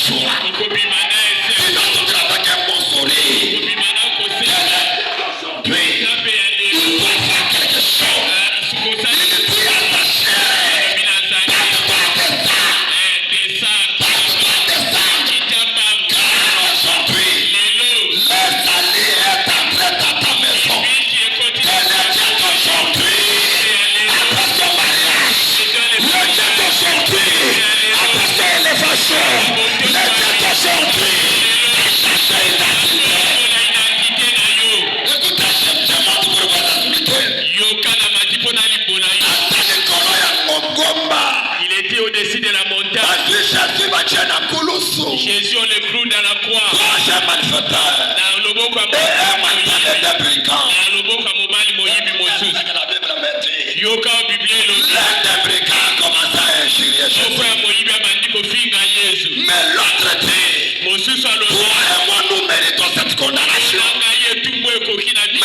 soi. Il va te dire avec un bon sourire. Aujourd'hui, il doit faire quelque chose. Il dit à ta chair, passe-toi des âmes. Car aujourd'hui, laisse aller être entré dans ta maison. Que le Dieu d'aujourd'hui, après son mariage, le Dieu d'aujourd'hui, après son élévation, le Dieu d'aujourd'hui, a changé l'identité. Écoutez, je monte pour vous expliquer. Il était au-dessus de la montagne. Jésus, on le cloue dans la croix. Yoka Bible mais l'autre dit, toi et moi nous méritons cette condamnation. Mais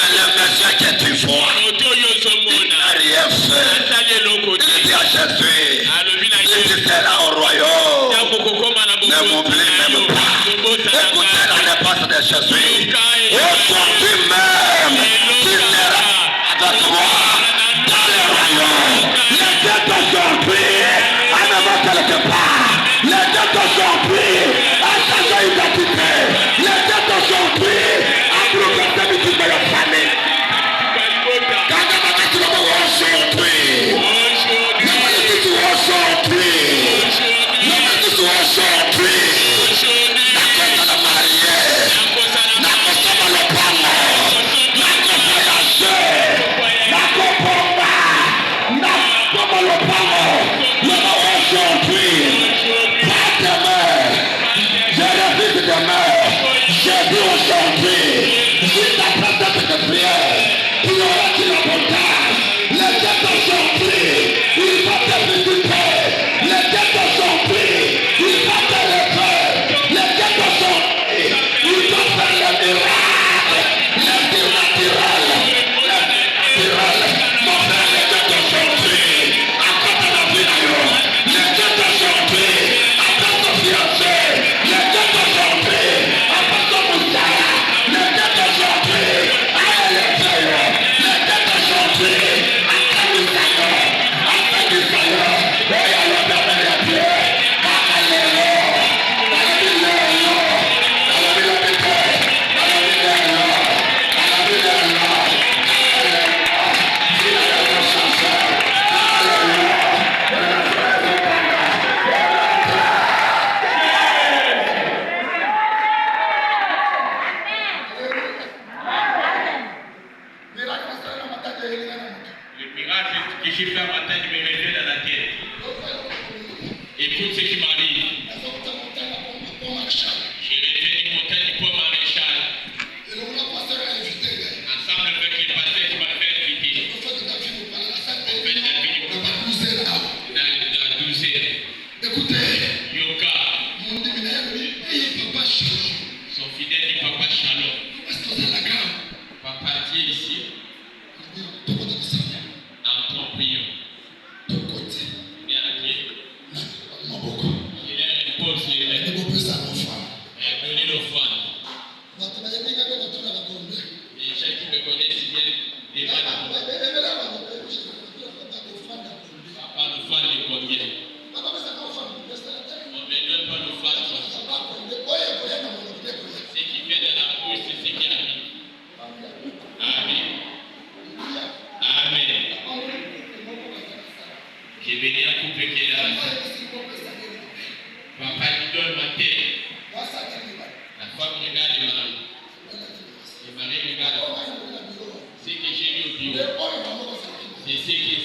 le monsieur que tu vois, il n'a rien fait. Il dit à Jésus, il sera au royaume. Ne m'oublie même pas. Écoutez la réponse de Jésus. Aujourd'hui même, tu seras avec moi dans le royaume. Le Dieu d'aujourd'hui, en avant quelque part. Le Dieu d'aujourd'hui a changé l'identité. Le Dieu d'aujourd'hui a bouleversé le type de la famille. Quand on a dit aujourd'hui, C'est ce qui est